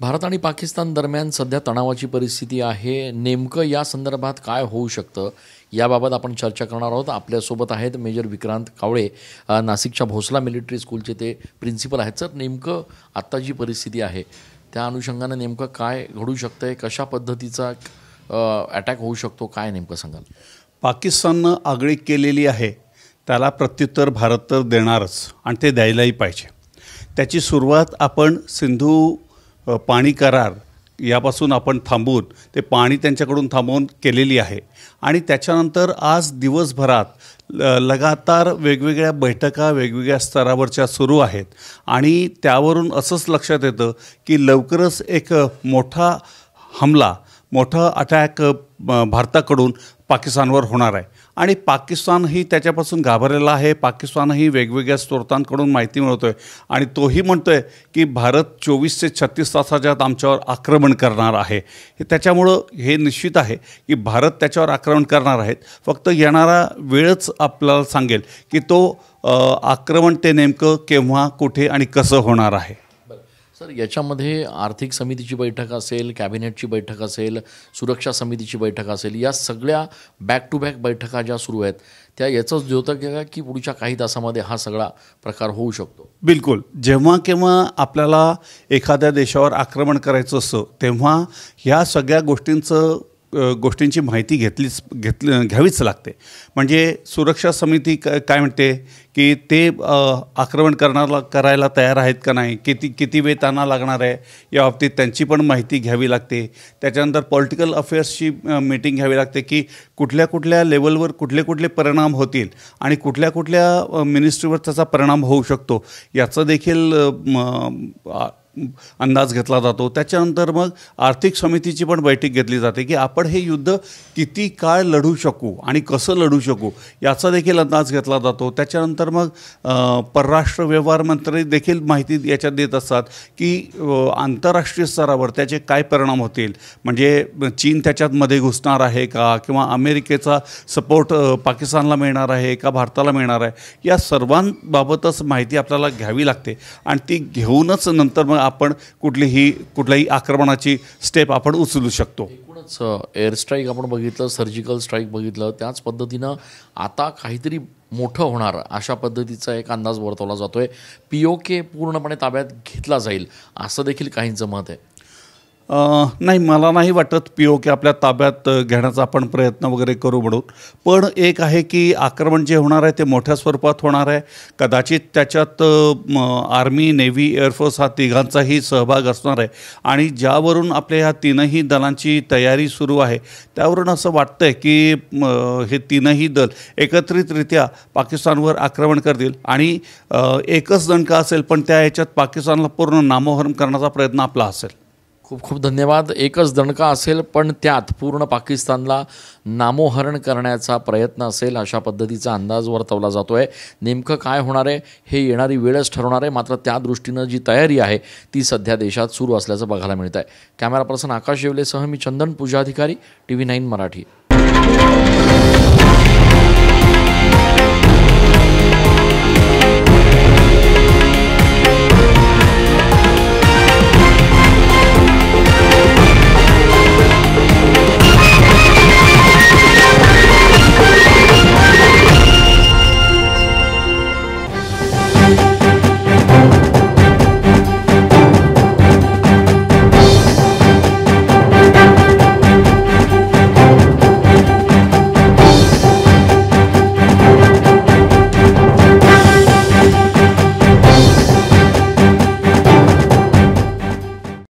भारत आणि पाकिस्तान दरम्यान सध्या तणावाची परिस्थिती आहे। नेमकं या संदर्भात काय होऊ शकतं याबाबत आपण चर्चा करणार आहोत। आपल्यासोबत आहेत मेजर विक्रांत कावळे, नाशिकच्या भोसला मिलिटरी स्कूलचे ते प्रिन्सिपल आहेत। सर, नेमकं आत्ता जी परिस्थिती आहे त्या अनुषंगाने नेमकं काय घडू शकतंय, कशा पद्धतीचा अटॅक होऊ शकतो, काय नेमकं सांगाल? पाकिस्ताननं आगळीक केलेली आहे, त्याला प्रत्युत्तर भारत तर देणारच आणि ते द्यायलाही पाहिजे। त्याची सुरुवात आपण सिंधू पाणी करार यापासून आपण थांबून ते पाणी त्यांच्याकडून थांबवून केलेली आहे आणि त्याच्यानंतर आज दिवसभरात लगातार वेगवेगळ्या बैठका वेगवेगळ्या स्तरावरच्या सुरू आहेत आणि त्यावरून असंच लक्षात येतं की लवकरच एक मोठा हमला, मोठा अटॅक भारताकडून पाकिस्तानवर होणार आहे आणि पाकिस्तानही त्याच्यापासून घाबरलेला आहे। पाकिस्तानही वेगवेगळ्या स्रोतांकडून माहिती मिळवतोय आणि तोही म्हणतोय की भारत 24 ते 36 तासाच्या आत आमच्यावर आक्रमण करणार आहे। त्याच्यामुळं हे निश्चित आहे की भारत त्याच्यावर आक्रमण करणार आहेत। फक्त येणारा वेळच आपल्याला सांगेल की तो आक्रमण ते नेमकं केव्हा, कुठे आणि कसं होणार आहे। सर, याच्यामध्ये आर्थिक समितीची बैठक असेल, कॅबिनेटची बैठक असेल, सुरक्षा समितीची बैठक असेल, या सगळ्या बॅक टू बॅक बैठका ज्या सुरू आहेत त्या याचंच द्योतक आहे की पुढच्या काही तासामध्ये हा सगळा प्रकार होऊ शकतो? बिलकुल। जेव्हा केव्हा आपल्याला एखाद्या देशावर आक्रमण करायचं असतं तेव्हा ह्या सगळ्या गोष्टींची माहिती घ्यावीच लागते। म्हणजे सुरक्षा समिती काय म्हणते की ते आक्रमण करायला तयार आहेत का नाही, किती वेळ त्यांना लागणार आहे या बाबतीत त्यांची पण माहिती घ्यावी लागते। त्याच्यानंतर पॉलिटिकल अफेअर्सची मीटिंग घ्यावी लागते की कुठल्या लेवलवर कुठले परिणाम होतील आणि कुठल्या मिनिस्ट्रीवर त्याचा परिणाम होऊ शकतो याचा देखील अंदाज घेतला जातो। त्याच्यानंतर मग आर्थिक समितीची पण बैठक घेतली जाते की आपण हे युद्ध किती काळ लढू शकू आणि कसं लढू शकू याचा देखील अंदाज घेतला जातो। त्याच्यानंतर मग परराष्ट्र व्यवहार मंत्री देखील माहिती याच्यात देत असतात की आंतरराष्ट्रीय स्तरावर त्याचे काय परिणाम होतील। म्हणजे चीन त्याच्यात मध्ये घुसणार आहे का किंवा अमेरिकेचा सपोर्ट पाकिस्तानला मिळणार आहे का भारताला मिळणार आहे, या सर्वांबाबतच माहिती आपल्याला घ्यावी लागते आणि ती घेऊनच नंतर मग आपण कुठल्याही आक्रमणाची स्टेप आपण उचलू शकतो। एकूणच एअर स्ट्राईक आपण बघितलं, सर्जिकल स्ट्राईक बघितलं, त्याच पद्धतीनं आता काहीतरी मोठं होणार अशा पद्धतीचा एक अंदाज वर्तवला जातोय। POK पूर्णपणे ताब्यात घेतला जाईल असं देखील काहींचं मत आहे। नाही, मला नाही वाटत POK आपल्या ताब्यात घेण्याचा आपण प्रयत्न वगैरे करू म्हणून। पण एक आहे की आक्रमण जे होणार आहे ते मोठ्या स्वरूपात होणार आहे। कदाचित त्याच्यात आर्मी, नेव्ही, एअरफोर्स हा तिघांचाही सहभाग असणार आहे आणि ज्यावरून आपल्या ह्या तीनही दलांची तयारी सुरू आहे त्यावरून असं वाटतं आहे की हे तीनही दल एकत्रितरित्या पाकिस्तानवर आक्रमण करतील आणि एकच दणका असेल पण त्या ह्याच्यात पाकिस्तानला पूर्ण नामोहरम करण्याचा प्रयत्न आपला असेल। खूप खूप धन्यवाद। एकच दणका असेल पण त्यात पूर्ण पाकिस्तानला नामोहरण करण्याचा प्रयत्न असेल अशा पद्धतीचा अंदाज वर्तवला जातोय। नेमकं काय होणार आहे हे येणारी वेळच ठरवणार आहे, मात्र त्या दृष्टीनं जी तयारी आहे ती सध्या देशात सुरू असल्याचं बघायला मिळत आहे। कॅमेरा पर्सन आकाश येवलेसह मी चंदन पूजाधिकारी, TV9 मराठी।